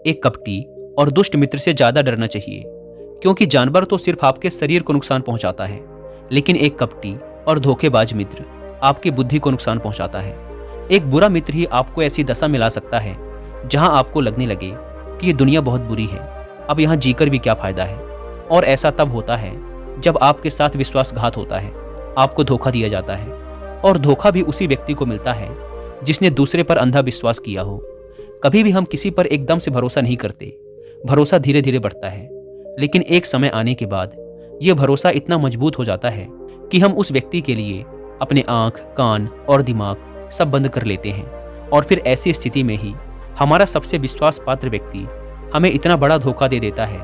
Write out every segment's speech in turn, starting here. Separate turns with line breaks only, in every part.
एक कपटी और दुष्ट मित्र से ज्यादा डरना चाहिए, क्योंकि जानवर तो सिर्फ आपके शरीर को नुकसान पहुंचाता है, लेकिन एक कपटी और धोखेबाज मित्र आपकी बुद्धि को नुकसान पहुंचाता है। एक बुरा मित्र ही आपको ऐसी दशा मिला सकता है जहां आपको लगने लगे कि ये दुनिया बहुत बुरी है, अब यहाँ जीकर भी क्या फायदा है। और ऐसा तब होता है जब आपके साथ विश्वासघात होता है, आपको धोखा दिया जाता है। और धोखा भी उसी व्यक्ति को मिलता है जिसने दूसरे पर अंधा विश्वास किया हो। कभी भी हम किसी पर एकदम से भरोसा नहीं करते, भरोसा धीरे धीरे बढ़ता है, लेकिन एक समय आने के बाद यह भरोसा इतना मजबूत हो जाता है कि हम उस व्यक्ति के लिए अपने आंख, कान और दिमाग सब बंद कर लेते हैं। और फिर ऐसी स्थिति में ही हमारा सबसे विश्वास पात्र व्यक्ति हमें इतना बड़ा धोखा दे देता है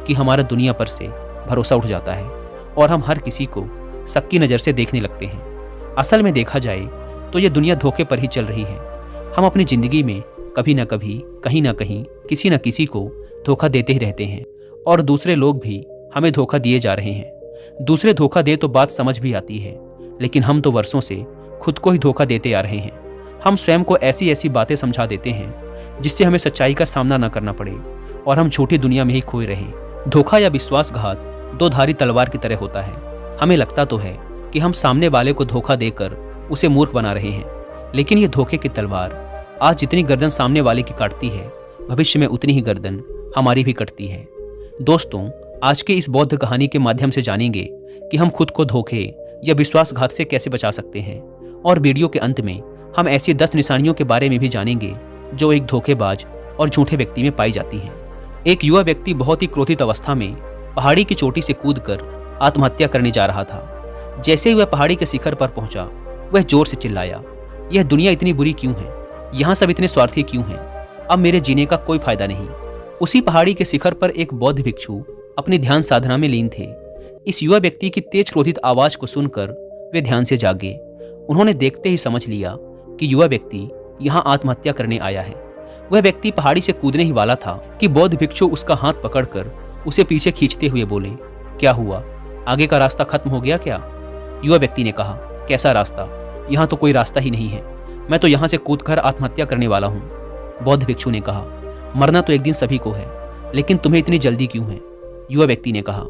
कि हमारा दुनिया पर से भरोसा उठ जाता है और हम हर किसी को सबकी नज़र से देखने लगते हैं। असल में देखा जाए तो ये दुनिया धोखे पर ही चल रही है। हम अपनी ज़िंदगी में कभी ना कभी, कहीं ना कहीं, किसी न किसी को धोखा देते ही रहते हैं, और दूसरे लोग भी हमें धोखा दिए जा रहे हैं। दूसरे धोखा दे तो बात समझ भी आती है, लेकिन हम तो वर्षों से खुद को ही धोखा देते आ रहे हैं। हम स्वयं को ऐसी ऐसी बातें समझा देते हैं जिससे हमें सच्चाई का सामना न करना पड़े और हम झूठी दुनिया में ही खोए रहें। धोखा या विश्वासघात दो धारी तलवार की तरह होता है। हमें लगता तो है कि हम सामने वाले को धोखा देकर उसे मूर्ख बना रहे हैं, लेकिन ये धोखे की तलवार आज जितनी गर्दन सामने वाले की काटती है, भविष्य में उतनी ही गर्दन हमारी भी कटती है। दोस्तों, आज के इस बौद्ध कहानी के माध्यम से जानेंगे कि हम खुद को धोखे या विश्वासघात से कैसे बचा सकते हैं, और वीडियो के अंत में हम ऐसी 10 निशानियों के बारे में भी जानेंगे जो एक धोखेबाज और झूठे व्यक्ति में पाई जाती हैं। एक युवा व्यक्ति बहुत ही क्रोधित अवस्था में पहाड़ी की चोटी से कूदकर आत्महत्या करने जा रहा था। जैसे ही वह पहाड़ी के शिखर पर पहुंचा, वह जोर से चिल्लाया, यह दुनिया इतनी बुरी क्यों है? यहाँ सब इतने स्वार्थी क्यों हैं? अब मेरे जीने का कोई फायदा नहीं। उसी पहाड़ी के शिखर पर एक बौद्ध भिक्षु अपनी ध्यान साधना में लीन थे। इस युवा व्यक्ति की तेज क्रोधित आवाज को सुनकर वे ध्यान से जागे। उन्होंने देखते ही समझ लिया कि युवा व्यक्ति यहाँ आत्महत्या करने आया है। वह व्यक्ति पहाड़ी से कूदने ही वाला था कि बौद्ध भिक्षु उसका हाथ पकड़कर उसे पीछे खींचते हुए बोले, क्या हुआ? आगे का रास्ता खत्म हो गया क्या? युवा व्यक्ति ने कहा, कैसा रास्ता? यहाँ तो कोई रास्ता ही नहीं है। मैं तो यहाँ से कूदकर आत्महत्या करने वाला हूँ। बौद्ध भिक्षु ने कहा, मरना तो एक दिन सभी को है, लेकिन तुम्हें इतनी जल्दी क्यों है? युवा व्यक्ति ने कहा,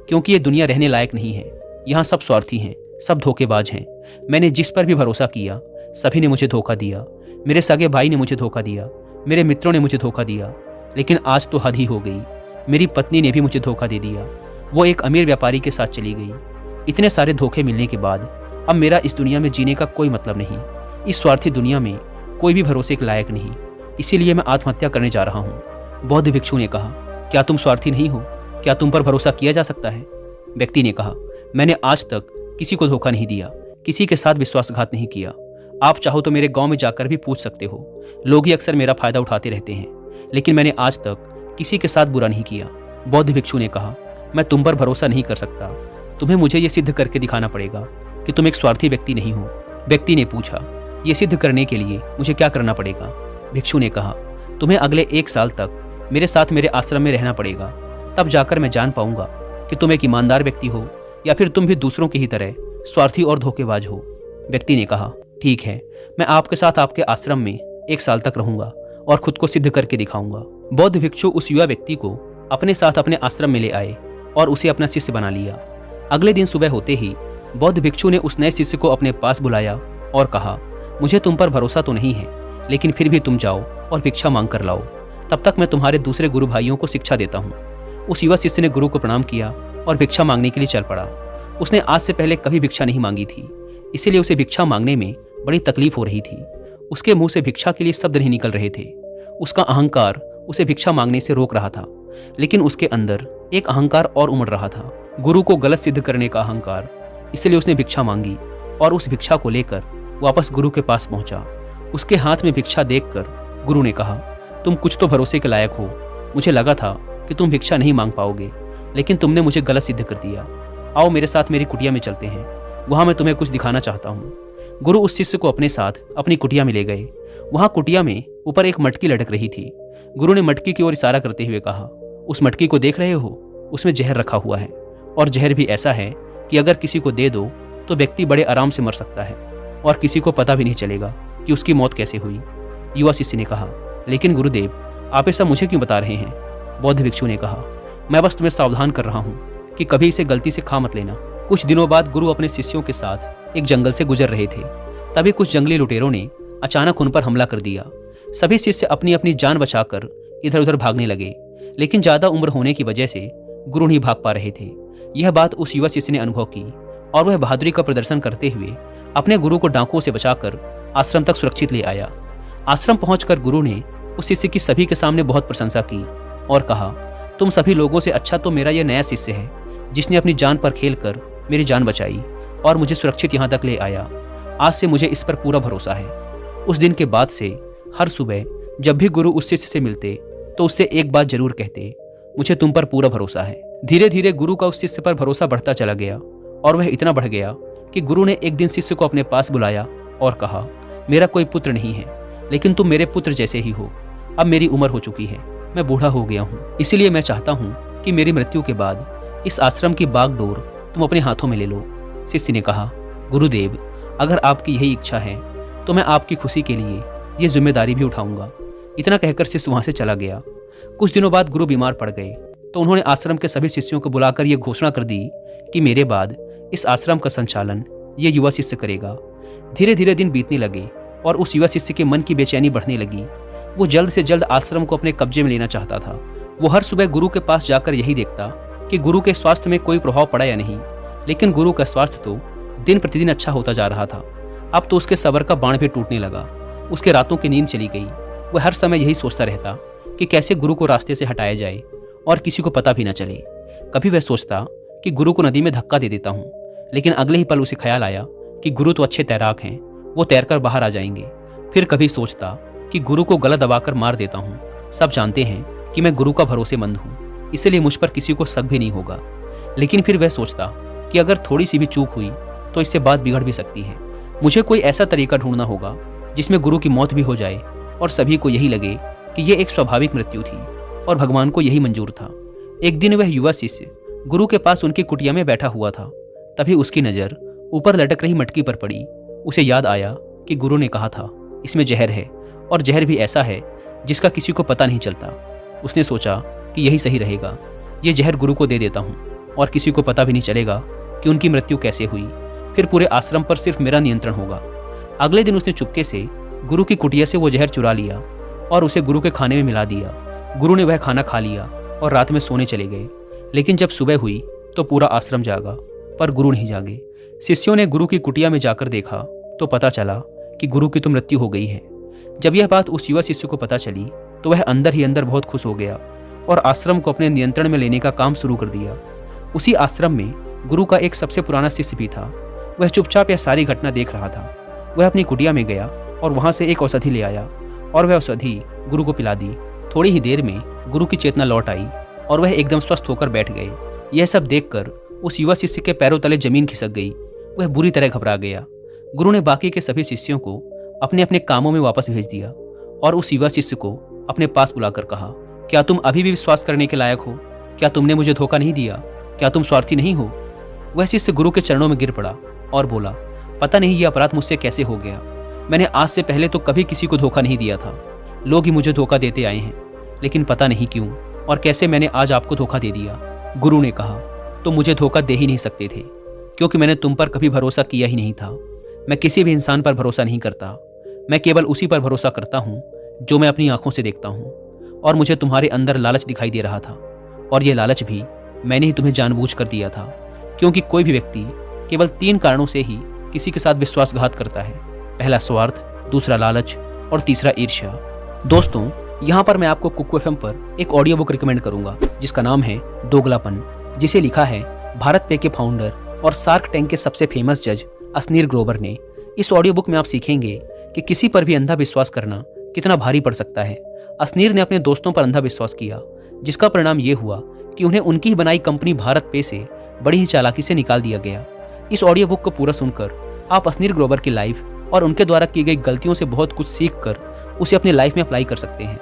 क्योंकि ये दुनिया रहने लायक नहीं है। यहाँ सब स्वार्थी हैं, सब धोखेबाज हैं। मैंने जिस पर भी भरोसा किया, सभी ने मुझे धोखा दिया। मेरे सगे भाई ने मुझे धोखा दिया, मेरे मित्रों ने मुझे धोखा दिया, लेकिन आज तो हद ही हो गई। मेरी पत्नी ने भी मुझे धोखा दे दिया। वो एक अमीर व्यापारी के साथ चली गई। इतने सारे धोखे मिलने के बाद अब मेरा इस दुनिया में जीने का कोई मतलब नहीं। इस स्वार्थी दुनिया में कोई भी भरोसे के लायक नहीं, इसीलिए मैं आत्महत्या करने जा रहा हूँ। बौद्ध भिक्षु ने कहा, क्या तुम स्वार्थी नहीं हो? क्या तुम पर भरोसा किया जा सकता है? व्यक्ति ने कहा, मैंने आज तक किसी को धोखा नहीं दिया, किसी के साथ विश्वासघात नहीं किया। आप चाहो तो मेरे गांव में जाकर भी पूछ सकते हो। लोग ही अक्सर मेरा फायदा उठाते रहते हैं, लेकिन मैंने आज तक किसी के साथ बुरा नहीं किया। बौद्ध भिक्षु ने कहा, मैं तुम पर भरोसा नहीं कर सकता। तुम्हें मुझे ये सिद्ध करके दिखाना पड़ेगा कि तुम एक स्वार्थी व्यक्ति नहीं हो। व्यक्ति ने पूछा, ये सिद्ध करने के लिए मुझे क्या करना पड़ेगा? भिक्षु ने कहा, तुम्हें अगले 1 साल तक मेरे साथ मेरे आश्रम में रहना पड़ेगा। तब जाकर मैं जान पाऊंगा कि तुम एक ईमानदार व्यक्ति हो या फिर तुम भी दूसरों की ही तरह स्वार्थी और धोखेबाज हो। व्यक्ति ने कहा, ठीक है, मैं आपके साथ आपके आश्रम में 1 साल तक रहूंगा और खुद को सिद्ध करके दिखाऊंगा। बौद्ध भिक्षु उस युवा व्यक्ति को अपने साथ अपने आश्रम में ले आए और उसे अपना शिष्य बना लिया। अगले दिन सुबह होते ही बौद्ध भिक्षु ने उस नए शिष्य को अपने पास बुलाया और कहा, मुझे तुम पर भरोसा तो नहीं है, लेकिन फिर भी तुम जाओ और भिक्षा मांग कर लाओ। तब तक मैं तुम्हारे दूसरे गुरु भाइयों को शिक्षा देता हूँ। उस युवा शिष्य ने गुरु को प्रणाम किया और भिक्षा मांगने के लिए चल पड़ा। उसने आज से पहले कभी भिक्षा नहीं मांगी थी, इसीलिए उसे भिक्षा मांगने में बड़ी तकलीफ हो रही थी। उसके मुंह से भिक्षा के लिए शब्द नहीं निकल रहे थे। उसका अहंकार उसे भिक्षा मांगने से रोक रहा था, लेकिन उसके अंदर एक अहंकार और उमड़ रहा था, गुरु को गलत सिद्ध करने का अहंकार। इसलिए उसने भिक्षा मांगी और उस भिक्षा को लेकर वापस गुरु के पास पहुंचा। उसके हाथ में भिक्षा देखकर गुरु ने कहा, तुम कुछ तो भरोसे के लायक हो। मुझे लगा था कि तुम भिक्षा नहीं मांग पाओगे, लेकिन तुमने मुझे गलत सिद्ध कर दिया। आओ मेरे साथ मेरी कुटिया में चलते हैं, वहां मैं तुम्हें कुछ दिखाना चाहता हूँ। गुरु उस शिष्य को अपने साथ अपनी कुटिया में ले गए। वहां कुटिया में ऊपर एक मटकी लटक रही थी। गुरु ने मटकी की ओर इशारा करते हुए कहा, उस मटकी को देख रहे हो? उसमें जहर रखा हुआ है, और जहर भी ऐसा है कि अगर किसी को दे दो तो व्यक्ति बड़े आराम से मर सकता है और किसी को पता भी नहीं चलेगा कि उसकी मौत कैसे हुई। युवा शिष्य ने कहा, लेकिन गुरुदेव, आप ऐसा मुझे क्यों बता रहे हैं? बौद्ध भिक्षु ने कहा, मैं बस तुम्हें सावधान कर रहा हूँ कि कभी इसे गलती से खा मत लेना। कुछ दिनों बाद गुरु अपने शिष्यों के साथ एक जंगल से गुजर रहे थे। तभी कुछ जंगली लुटेरों ने अचानक उन पर हमला कर दिया। सभी शिष्य अपनी अपनी जान बचाकर इधर उधर भागने लगे, लेकिन ज्यादा उम्र होने की वजह से गुरु नहीं भाग पा रहे थे। यह बात उस युवा शिष्य ने अनुभव की और वह बहादुरी का प्रदर्शन करते हुए अपने गुरु को डाकुओं से बचाकर आश्रम तक सुरक्षित ले आया। आश्रम पहुंचकर गुरु ने उस शिष्य की सभी के सामने बहुत प्रशंसा की और कहा, तुम सभी लोगों से अच्छा तो मेरा यह नया शिष्य है, जिसने अपनी जान पर खेलकर मेरी जान बचाई और मुझे सुरक्षित यहाँ तक ले आया। आज से मुझे इस पर पूरा भरोसा है। उस दिन के बाद से हर सुबह जब भी गुरु उस शिष्य से मिलते तो उससे एक बात जरूर कहते, मुझे तुम पर पूरा भरोसा है। धीरे धीरे गुरु का उस शिष्य पर भरोसा बढ़ता चला गया और वह इतना बढ़ गया कि गुरु ने एक दिन शिष्य को अपने पास बुलाया और कहा, मेरा कोई पुत्र नहीं है, लेकिन तुम मेरे पुत्र जैसे ही हो। अब मेरी उम्र हो चुकी है, मैं बूढ़ा हो गया हूँ, इसीलिए मैं चाहता हूँ कि मेरी मृत्यु के बाद इस आश्रम की बागडोर तुम अपने हाथों में ले लो। शिष्य ने कहा, गुरुदेव, अगर आपकी यही इच्छा है तो मैं आपकी खुशी के लिए ये जिम्मेदारी भी उठाऊंगा। इतना कहकर शिष्य वहां से चला गया। कुछ दिनों बाद गुरु बीमार पड़ गए तो उन्होंने आश्रम के सभी शिष्यों को बुलाकर यह घोषणा कर दी कि मेरे बाद इस आश्रम का संचालन ये युवा शिष्य करेगा। धीरे धीरे दिन बीतने लगे और उस युवा शिष्य के मन की बेचैनी बढ़ने लगी। वो जल्द से जल्द आश्रम को अपने कब्जे में लेना चाहता था। वो हर सुबह गुरु के पास जाकर यही देखता कि गुरु के स्वास्थ्य में कोई प्रभाव पड़ा या नहीं, लेकिन गुरु का स्वास्थ्य तो दिन प्रतिदिन अच्छा होता जा रहा था। अब तो उसके सब्र का बाण भी टूटने लगा। उसके रातों की नींद चली गई। वह हर समय यही सोचता रहता कि कैसे गुरु को रास्ते से हटाया जाए और किसी को पता भी न चले। कभी वह सोचता कि गुरु को नदी में धक्का दे देता हूँ, लेकिन अगले ही पल उसे ख्याल आया कि गुरु तो अच्छे तैराक हैं, वो तैरकर बाहर आ जाएंगे। फिर कभी सोचता कि गुरु को गला दबाकर मार देता हूँ, सब जानते हैं कि मैं गुरु का भरोसेमंद हूँ, इसलिए मुझ पर किसी को शक भी नहीं होगा। लेकिन फिर वह सोचता कि अगर थोड़ी सी भी चूक हुई तो इससे बात बिगड़ भी सकती है। मुझे कोई ऐसा तरीका ढूंढना होगा जिसमें गुरु की मौत भी हो जाए और सभी को यही लगे कि यह एक स्वाभाविक मृत्यु थी और भगवान को यही मंजूर था। एक दिन वह युवा शिष्य गुरु के पास उनकी कुटिया में बैठा हुआ था। तभी उसकी नज़र ऊपर लटक रही मटकी पर पड़ी। उसे याद आया कि गुरु ने कहा था इसमें जहर है, और जहर भी ऐसा है जिसका किसी को पता नहीं चलता। उसने सोचा कि यही सही रहेगा, ये जहर गुरु को दे देता हूँ और किसी को पता भी नहीं चलेगा कि उनकी मृत्यु कैसे हुई। फिर पूरे आश्रम पर सिर्फ मेरा नियंत्रण होगा। अगले दिन उसने चुपके से गुरु की कुटिया से वो जहर चुरा लिया और उसे गुरु के खाने में मिला दिया। गुरु ने वह खाना खा लिया और रात में सोने चले गए। लेकिन जब सुबह हुई तो पूरा आश्रम जागा, पर गुरु नहीं जागे। शिष्यों ने गुरु की कुटिया में जाकर देखा तो पता चला कि गुरु की तो मृत्यु हो गई है। जब यह बात उस युवा शिष्य को पता चली तो वह अंदर ही अंदर बहुत खुश हो गया और आश्रम को अपने नियंत्रण में लेने का काम शुरू कर दिया। उसी आश्रम में गुरु का एक सबसे पुराना शिष्य भी था। वह चुपचाप यह सारी घटना देख रहा था। वह अपनी कुटिया में गया और वहां से एक औषधि ले आया और वह औषधि गुरु को पिला दी। थोड़ी ही देर में गुरु की चेतना लौट आई और वह एकदम स्वस्थ होकर बैठ गए। यह सब देखकर उस युवा शिष्य के पैरों तले जमीन खिसक गई। वह बुरी तरह घबरा गया। गुरु ने बाकी के सभी शिष्यों को अपने अपने कामों में वापस भेज दिया और उस युवा शिष्य को अपने पास बुलाकर कहा, क्या तुम अभी भी विश्वास करने के लायक हो? क्या तुमने मुझे धोखा नहीं दिया? क्या तुम स्वार्थी नहीं हो? वह शिष्य गुरु के चरणों में गिर पड़ा और बोला, पता नहीं ये अपराध मुझसे कैसे हो गया। मैंने आज से पहले तो कभी किसी को धोखा नहीं दिया था। लोग ही मुझे धोखा देते आए हैं, लेकिन पता नहीं क्यों और कैसे मैंने आज आपको धोखा दे दिया। गुरु ने कहा, तुम मुझे धोखा दे ही नहीं सकते थे, क्योंकि मैंने तुम पर कभी भरोसा किया ही नहीं था। मैं किसी भी इंसान पर भरोसा नहीं करता। मैं केवल उसी पर भरोसा करता हूँ जो मैं अपनी आंखों से देखता हूँ। और मुझे तुम्हारे अंदर लालच दिखाई दे रहा था, और यह लालच भी मैंने ही तुम्हें जानबूझ कर दिया था, क्योंकि कोई भी व्यक्ति केवल 3 कारणों से ही किसी के साथ विश्वासघात करता है। पहला स्वार्थ, दूसरा लालच और तीसरा ईर्ष्या। दोस्तों, यहाँ पर मैं आपको कुकू एफएम पर एक ऑडियो बुक रिकमेंड करूंगा जिसका नाम है दोगलापन, जिसे लिखा है भारत पे के फाउंडर और शार्क टैंक के सबसे फेमस जज असनीर ग्रोवर ने। इस ऑडियो बुक में आप सीखेंगे कि किसी पर भी अंधा विश्वास करना कितना भारी पड़ सकता है। असनीर ने अपने दोस्तों पर अंधा विश्वास किया, जिसका परिणाम ये हुआ कि उन्हें उनकी ही बनाई कंपनी भारत पे से बड़ी ही चालाकी से निकाल दिया गया। इस ऑडियो बुक को पूरा सुनकर आप असनीर ग्रोवर की लाइफ और उनके द्वारा की गई गलतियों से बहुत कुछ सीख कर उसे अपनी लाइफ में अप्लाई कर सकते हैं।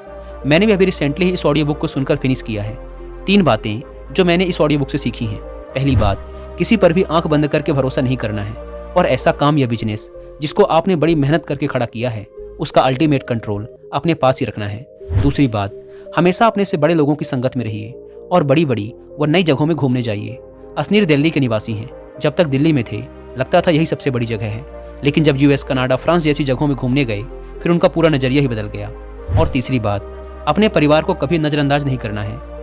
मैंने भी अभी रिसेंटली इस ऑडियो बुक को सुनकर फिनिश किया है। 3 बातें जो मैंने इस ऑडियो बुक से सीखी हैं। पहली बात, किसी पर भी आंख बंद करके भरोसा नहीं करना है, और ऐसा काम या बिजनेस जिसको आपने बड़ी मेहनत करके खड़ा किया है उसका अल्टीमेट कंट्रोल अपने पास ही रखना है। दूसरी बात, हमेशा अपने से बड़े लोगों की संगत में रहिए और बड़ी बड़ी व नई जगहों में घूमने जाइए। असनीर दिल्ली के निवासी हैं। जब तक दिल्ली में थे लगता था यही सबसे बड़ी जगह है, लेकिन जब यूएस, कनाडा, फ्रांस जैसी जगहों में घूमने गए फिर उनका पूरा नजरिया ही बदल गया। और तीसरी बात, अपने परिवार को कभी नज़रअंदाज नहीं करना है।